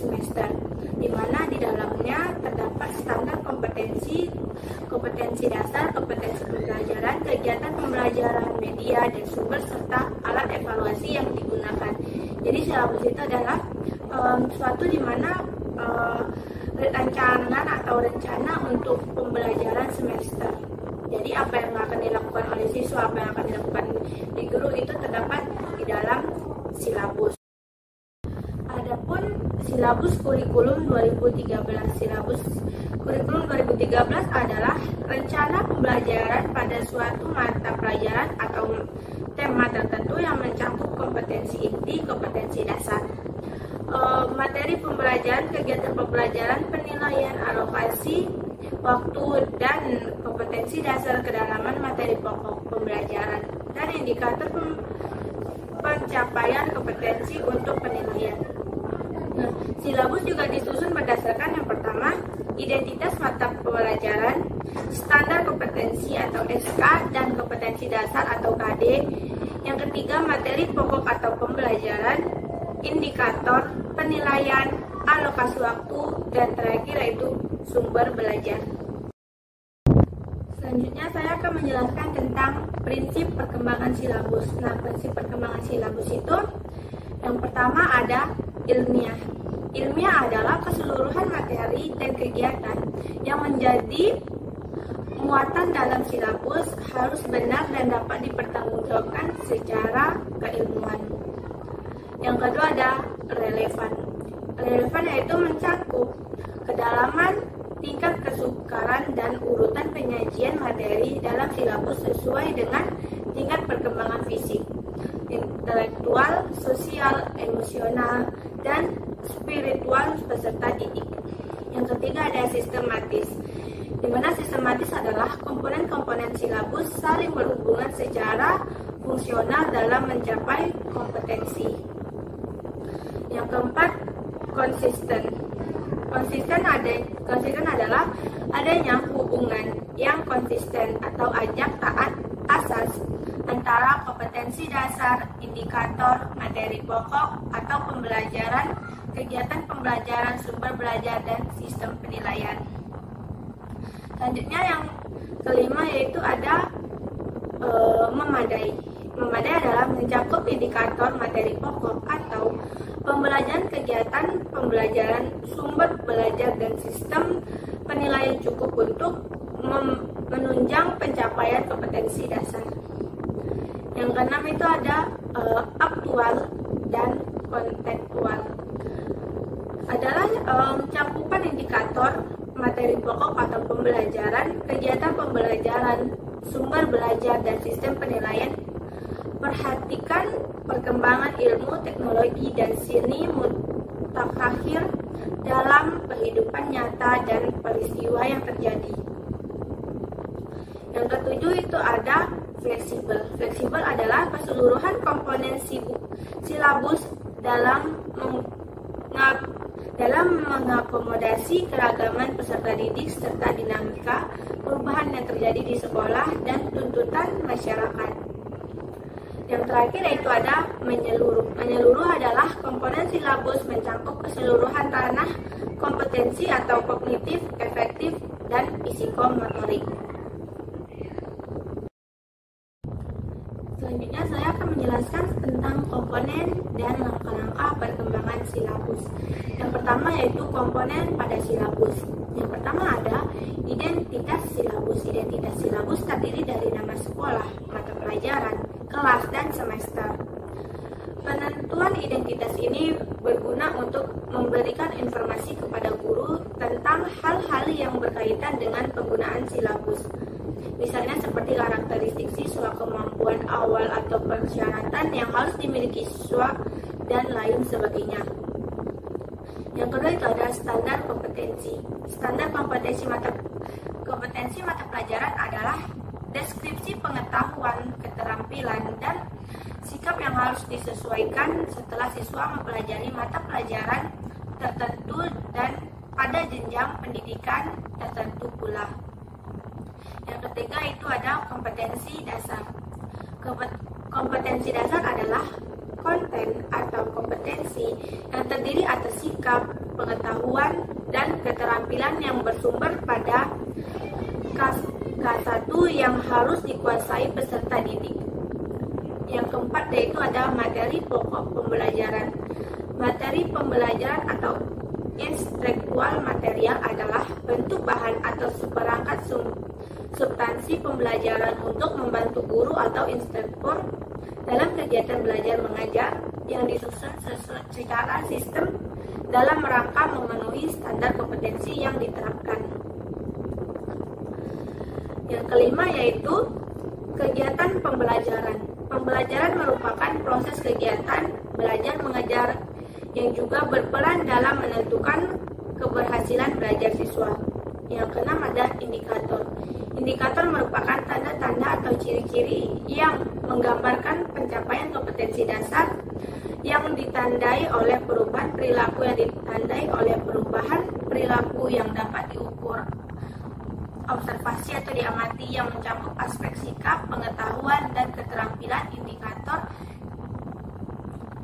semester, di mana di dalamnya terdapat standar kompetensi dasar, kompetensi pembelajaran, kegiatan pembelajaran, media dan sumber, serta alat evaluasi yang digunakan. Jadi silabus itu adalah suatu di mana rancangan atau rencana untuk pembelajaran semester. Jadi apa yang akan dilakukan oleh siswa, apa yang akan dilakukan di guru itu terdapat di dalam silabus. Adapun silabus kurikulum 2013. Silabus kurikulum 2013 adalah rencana pembelajaran pada suatu mata pelajaran atau tema tertentu yang mencakup kompetensi inti, kompetensi dasar. Materi pembelajaran, kegiatan pembelajaran, penilaian, alokasi waktu, dan kompetensi dasar kedalaman materi pokok pembelajaran, dan indikator pencapaian kompetensi untuk penilaian. Nah, silabus juga disusun berdasarkan yang pertama, identitas mata pelajaran, standar kompetensi atau SK, dan kompetensi dasar atau KD. Yang ketiga, materi pokok atau pembelajaran, indikator, penilaian, alokasi waktu, dan terakhir yaitu sumber belajar. Selanjutnya saya akan menjelaskan tentang prinsip perkembangan silabus. Nah, prinsip perkembangan silabus itu yang pertama ada ilmiah. Ilmiah adalah keseluruhan materi dan kegiatan yang menjadi muatan dalam silabus harus benar dan dapat dipertanggungjawabkan secara keilmuan. Yang kedua ada relevan. Relevan yaitu mencakup kedalaman, tingkat kesukaran, dan urutan penyajian materi dalam silabus sesuai dengan tingkat perkembangan fisik, intelektual, sosial, emosional, dan spiritual peserta didik. Yang ketiga ada sistematis, di mana sistematis adalah komponen-komponen silabus saling berhubungan secara fungsional dalam mencapai kompetensi. Yang keempat, konsisten. Konsisten adalah adanya hubungan yang konsisten atau ajak taat asas antara kompetensi dasar, indikator, materi pokok atau pembelajaran, kegiatan pembelajaran, sumber belajar, dan sistem penilaian. Selanjutnya yang kelima yaitu ada memadai. Memadai adalah mencakup indikator, materi pokok atau pembelajaran, kegiatan pembelajaran, sumber belajar, dan sistem penilaian cukup untuk menunjang pencapaian kompetensi dasar. Yang keenam itu ada aktual dan kontekstual. Adalah cakupan indikator, materi pokok atau pembelajaran, kegiatan pembelajaran, sumber belajar, dan sistem penilaian. Perhatikan perkembangan ilmu, teknologi, dan seni mutakhir dalam kehidupan nyata dan peristiwa yang terjadi. Yang ketujuh itu ada fleksibel. Fleksibel adalah keseluruhan komponen silabus dalam mengakomodasi keragaman peserta didik serta dinamika perubahan yang terjadi di sekolah dan tuntutan masyarakat. Yang terakhir yaitu ada menyeluruh. Menyeluruh adalah komponen silabus mencakup keseluruhan ranah kompetensi atau kognitif, efektif, dan psikomotorik. Selanjutnya saya akan menjelaskan tentang komponen dan langkah-langkah perkembangan silabus. Yang pertama yaitu komponen pada silabus. Yang pertama ada identitas silabus. Identitas silabus terdiri dari nama sekolah, mata pelajaran, kelas, dan semester. Penentuan identitas ini berguna untuk memberikan informasi kepada guru tentang hal-hal yang berkaitan dengan penggunaan silabus. Misalnya seperti karakteristik siswa, kemampuan awal atau persyaratan yang harus dimiliki siswa, dan lain sebagainya. Yang kedua itu ada standar kompetensi. Standar kompetensi mata pelajaran adalah deskripsi pengetahuan, keterampilan, dan sikap yang harus disesuaikan setelah siswa mempelajari mata pelajaran tertentu dan pada jenjang pendidikan tertentu pula. Yang ketiga itu ada kompetensi dasar. Kompetensi dasar adalah konten atau kompetensi yang terdiri atas sikap, pengetahuan, dan keterampilan yang bersumber pada K1 yang harus dikuasai peserta didik. Yang keempat yaitu ada materi pokok pembelajaran. Materi pembelajaran atau intelektual material adalah bentuk bahan atau seperangkat substansi pembelajaran untuk membantu guru atau instruktur dalam kegiatan belajar mengajar yang disusun secara sistem dalam rangka memenuhi standar kompetensi yang diterapkan. Yang kelima yaitu kegiatan pembelajaran. Pembelajaran merupakan proses kegiatan belajar mengajar yang juga berperan dalam menentukan keberhasilan belajar siswa. Yang keenam ada indikator. Indikator merupakan tanda-tanda atau ciri-ciri yang menggambarkan pencapaian kompetensi dasar yang ditandai oleh perubahan perilaku yang ditandai oleh perubahan perilaku yang dapat diukur, observasi atau diamati yang mencakup aspek sikap, pengetahuan, dan keterampilan indikator.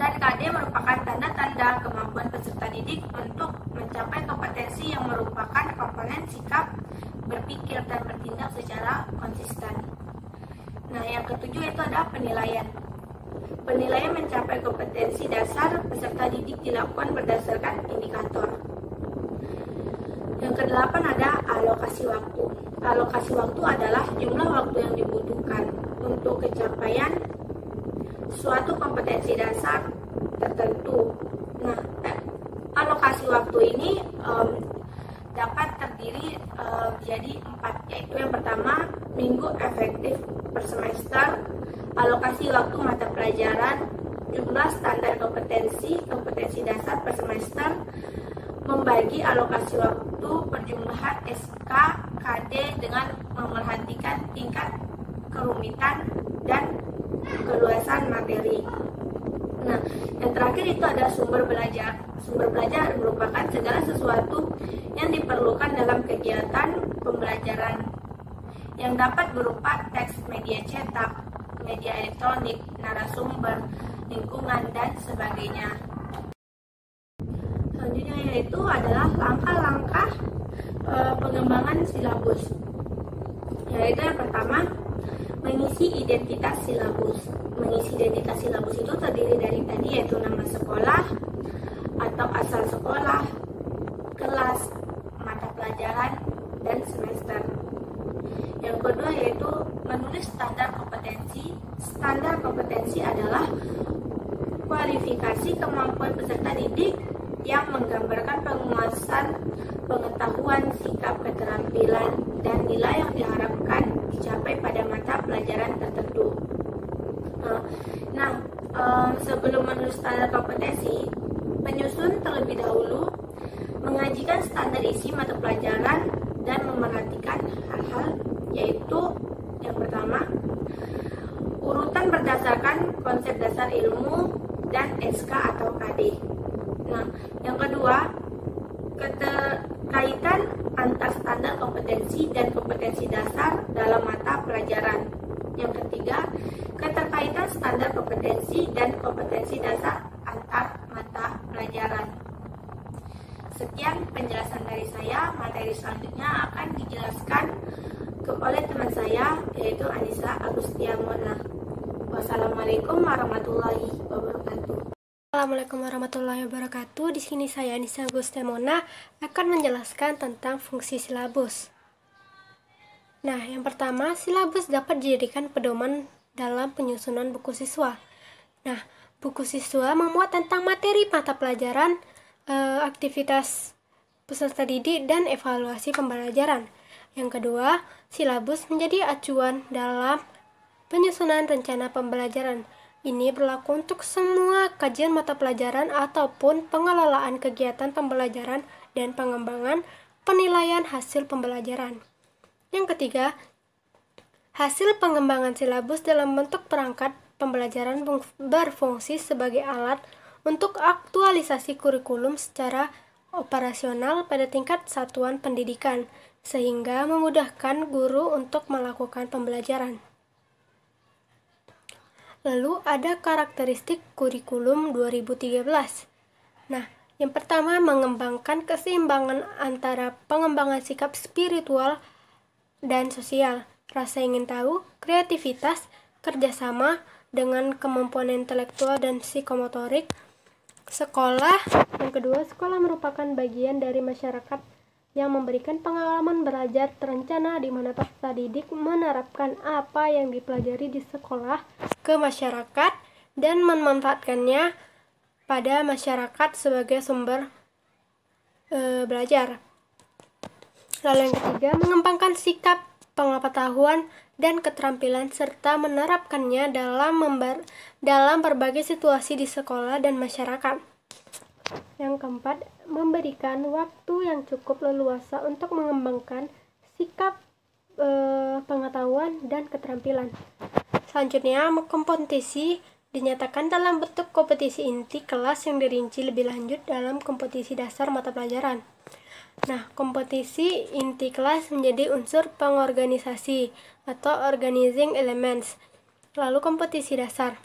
Dan KD merupakan tanda-tanda kemampuan peserta didik untuk mencapai kompetensi yang merupakan komponen sikap, berpikir, dan bertindak secara konsisten. Nah, yang ketujuh itu ada penilaian. Penilaian mencapai kompetensi dasar peserta didik dilakukan berdasarkan indikator. Yang kedelapan ada alokasi waktu. Alokasi waktu adalah jumlah waktu yang dibutuhkan untuk capaian suatu kompetensi dasar tertentu. Nah, alokasi waktu ini dapat terdiri jadi 4, yaitu yang pertama minggu efektif per semester, alokasi waktu mata pelajaran, jumlah standar kompetensi dasar per semester, membagi alokasi waktu perjumlahan SK, KD dengan memerhatikan tingkat kerumitan dan keluasan materi. Nah, yang terakhir itu ada sumber belajar. Sumber belajar merupakan segala sesuatu yang diperlukan dalam kegiatan pembelajaran yang dapat berupa teks, media cetak, media elektronik, narasumber, lingkungan, dan sebagainya. Selanjutnya yaitu adalah langkah-langkah pengembangan silabus. Yaitu yang pertama, mengisi identitas silabus. Mengisi identitas silabus itu terdiri dari tadi yaitu nama sekolah atau asal sekolah, kelas, mata pelajaran, dan semester. Yang kedua yaitu menulis standar kompetensi. Standar kompetensi adalah kualifikasi kemampuan peserta didik yang menggambarkan penguasaan pengetahuan, sikap, keterampilan, dan nilai yang diharapkan dicapai pada mata pelajaran tertentu. Nah, sebelum menulis standar kompetensi, penyusun terlebih dahulu mengajikan standar isi mata pelajaran dan memerhatikan hal-hal, yaitu yang pertama, urutan berdasarkan konsep dasar ilmu dan SK atau KD. Nah, yang kedua, keterkaitan antar standar kompetensi dan kompetensi dasar dalam mata pelajaran. Yang ketiga, keterkaitan standar kompetensi dan kompetensi dasar antar mata pelajaran. Sekian penjelasan dari saya. Materi selanjutnya akan dijelaskan oleh teman saya, yaitu Anissa Agustiamona. Wassalamualaikum warahmatullahi wabarakatuh. Assalamualaikum warahmatullahi wabarakatuh. Di sini saya Anissa Agustiamona akan menjelaskan tentang fungsi silabus. Nah, yang pertama, silabus dapat dijadikan pedoman dalam penyusunan buku siswa. Nah, buku siswa memuat tentang materi mata pelajaran, aktivitas peserta didik, dan evaluasi pembelajaran. Yang kedua, silabus menjadi acuan dalam penyusunan rencana pembelajaran. Ini berlaku untuk semua kajian mata pelajaran ataupun pengelolaan kegiatan pembelajaran dan pengembangan penilaian hasil pembelajaran. Yang ketiga, hasil pengembangan silabus dalam bentuk perangkat pembelajaran berfungsi sebagai alat untuk aktualisasi kurikulum secara operasional pada tingkat satuan pendidikan, sehingga memudahkan guru untuk melakukan pembelajaran. Lalu ada karakteristik kurikulum 2013. Nah, Yang pertama, mengembangkan keseimbangan antara pengembangan sikap spiritual dan sosial, rasa ingin tahu, kreativitas, kerjasama dengan kemampuan intelektual dan psikomotorik. Sekolah, yang kedua, sekolah merupakan bagian dari masyarakat yang memberikan pengalaman belajar terencana di mana peserta didik menerapkan apa yang dipelajari di sekolah ke masyarakat dan memanfaatkannya pada masyarakat sebagai sumber belajar. Lalu yang ketiga, mengembangkan sikap, pengetahuan, dan keterampilan serta menerapkannya dalam berbagai situasi di sekolah dan masyarakat. Yang keempat, memberikan waktu yang cukup leluasa untuk mengembangkan sikap, pengetahuan, dan keterampilan. Selanjutnya, kompetisi dinyatakan dalam bentuk kompetisi inti kelas yang dirinci lebih lanjut dalam kompetisi dasar mata pelajaran. Nah, kompetisi inti kelas menjadi unsur pengorganisasi atau organizing elements. Lalu kompetisi dasar,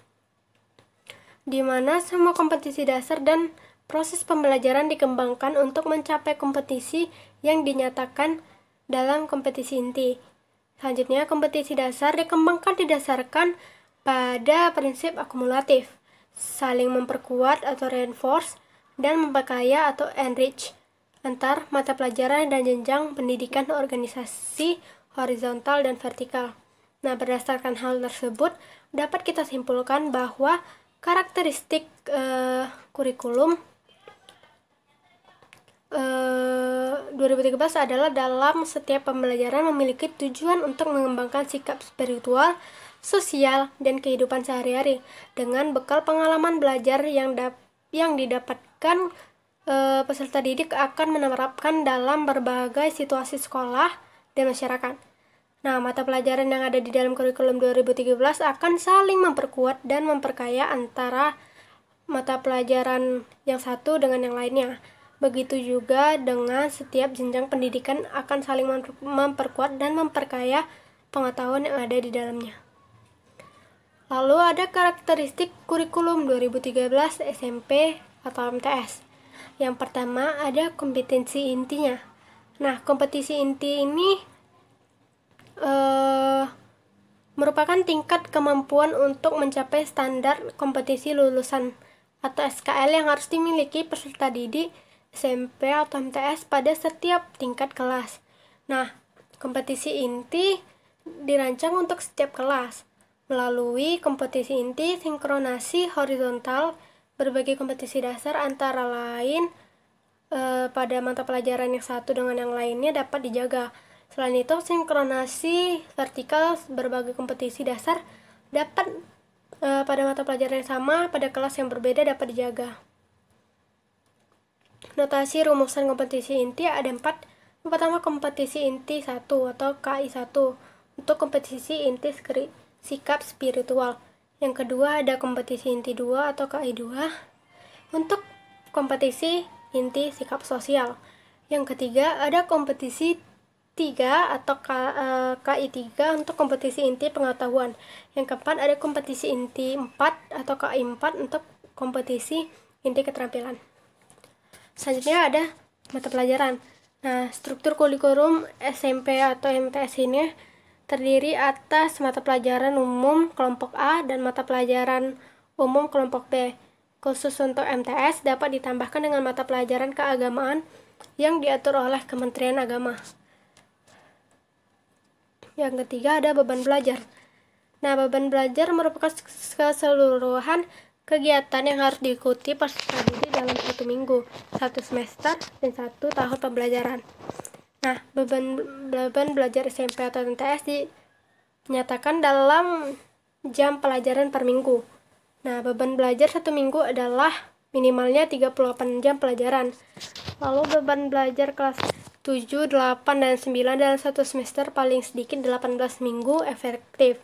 di mana semua kompetisi dasar dan proses pembelajaran dikembangkan untuk mencapai kompetisi yang dinyatakan dalam kompetisi inti. Selanjutnya, kompetisi dasar dikembangkan didasarkan pada prinsip akumulatif, saling memperkuat atau reinforce, dan memperkaya atau enrich antar mata pelajaran dan jenjang pendidikan organisasi horizontal dan vertikal. Nah, berdasarkan hal tersebut, dapat kita simpulkan bahwa karakteristik kurikulum 2013 adalah dalam setiap pembelajaran memiliki tujuan untuk mengembangkan sikap spiritual, sosial, dan kehidupan sehari-hari dengan bekal pengalaman belajar yang didapatkan. Peserta didik akan menerapkan dalam berbagai situasi sekolah dan masyarakat. Nah, mata pelajaran yang ada di dalam kurikulum 2013 akan saling memperkuat dan memperkaya antara mata pelajaran yang satu dengan yang lainnya. Begitu juga dengan setiap jenjang pendidikan akan saling memperkuat dan memperkaya pengetahuan yang ada di dalamnya. Lalu ada karakteristik kurikulum 2013 SMP atau MTS. Yang pertama ada kompetensi intinya. Nah, kompetisi inti ini merupakan tingkat kemampuan untuk mencapai standar kompetisi lulusan atau SKL yang harus dimiliki peserta didik SMP atau MTS pada setiap tingkat kelas. Nah, kompetisi inti dirancang untuk setiap kelas. Melalui kompetisi inti, sinkronasi horizontal berbagai kompetisi dasar antara lain pada mata pelajaran yang satu dengan yang lainnya dapat dijaga. Selain itu, sinkronasi vertikal berbagai kompetisi dasar dapat pada mata pelajaran yang sama pada kelas yang berbeda dapat dijaga. Notasi rumusan kompetisi inti ada 4. Yang pertama, kompetisi inti 1 atau KI1 untuk kompetisi inti sikap spiritual. Yang kedua ada kompetisi inti 2 atau KI2 untuk kompetisi inti sikap sosial. Yang ketiga ada kompetisi 3 atau KI3 untuk kompetisi inti pengetahuan. Yang keempat ada kompetisi inti 4 atau KI4 untuk kompetisi inti keterampilan. Selanjutnya ada mata pelajaran. Nah, struktur kurikulum SMP atau MTS ini terdiri atas mata pelajaran umum kelompok A dan mata pelajaran umum kelompok B. Khusus untuk MTS dapat ditambahkan dengan mata pelajaran keagamaan yang diatur oleh Kementerian Agama. Yang ketiga ada beban belajar. Nah, beban belajar merupakan keseluruhan kegiatan yang harus diikuti peserta didik dalam 1 minggu, 1 semester, dan 1 tahun pembelajaran. Nah, beban belajar SMP atau MTS dinyatakan dalam jam pelajaran per minggu. Nah, beban belajar 1 minggu adalah minimalnya 38 jam pelajaran. Lalu beban belajar kelas 7, 8, dan 9 dalam 1 semester paling sedikit 18 minggu efektif.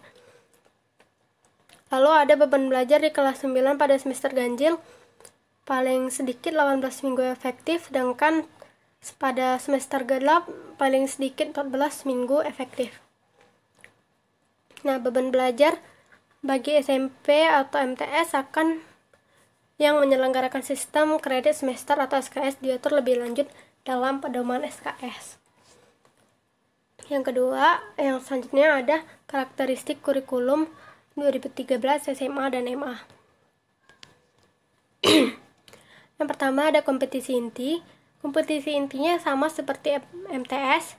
Lalu ada beban belajar di kelas 9 pada semester ganjil paling sedikit 18 minggu efektif, sedangkan pada semester genap paling sedikit 14 minggu efektif. Nah, beban belajar bagi SMP atau MTS akan yang menyelenggarakan sistem kredit semester atau SKS diatur lebih lanjut dalam pedoman SKS. Yang kedua, yang selanjutnya ada karakteristik kurikulum 2013 SMA dan MA. Yang pertama ada kompetisi inti. Kompetisi intinya sama seperti MTS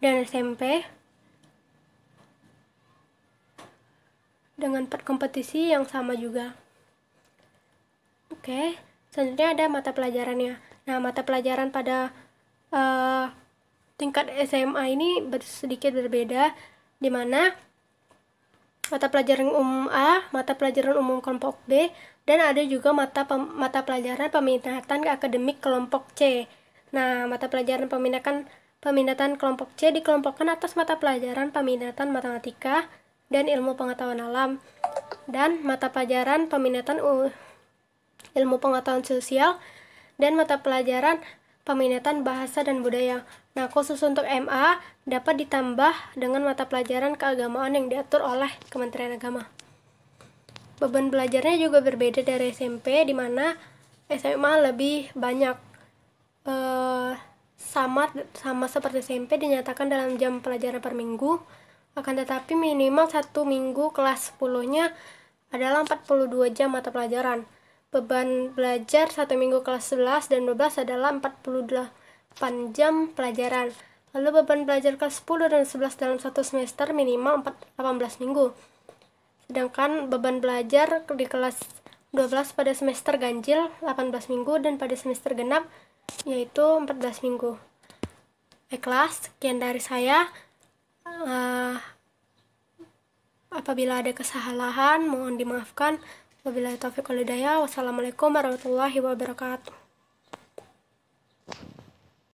dan SMP, dengan 4 kompetisi yang sama juga. Oke, selanjutnya ada mata pelajarannya. Nah, mata pelajaran pada tingkat SMA ini sedikit berbeda, di mana mata pelajaran umum A, mata pelajaran umum kelompok B, dan ada juga mata pelajaran peminatan akademik kelompok C. Nah, mata pelajaran peminatan kelompok C dikelompokkan atas mata pelajaran peminatan matematika dan ilmu pengetahuan alam, dan mata pelajaran peminatan ilmu pengetahuan sosial, dan mata pelajaran peminatan bahasa dan budaya. Nah, khusus untuk MA dapat ditambah dengan mata pelajaran keagamaan yang diatur oleh Kementerian Agama. Beban belajarnya juga berbeda dari SMP, di mana SMA lebih banyak. Sama seperti SMP dinyatakan dalam jam pelajaran per minggu, akan tetapi minimal 1 minggu kelas 10-nya adalah 42 jam mata pelajaran. Beban belajar 1 minggu kelas 11 dan 12 adalah 48 jam pelajaran. Lalu beban belajar kelas 10 dan 11 dalam satu semester minimal 18 minggu. Sedangkan beban belajar di kelas 12 pada semester ganjil 18 minggu dan pada semester genap yaitu 14 minggu. Baiklah, sekian dari saya. Apabila ada kesalahan mohon dimaafkan. Wabillahi taufiq wal hidayah. Wassalamualaikum warahmatullahi wabarakatuh.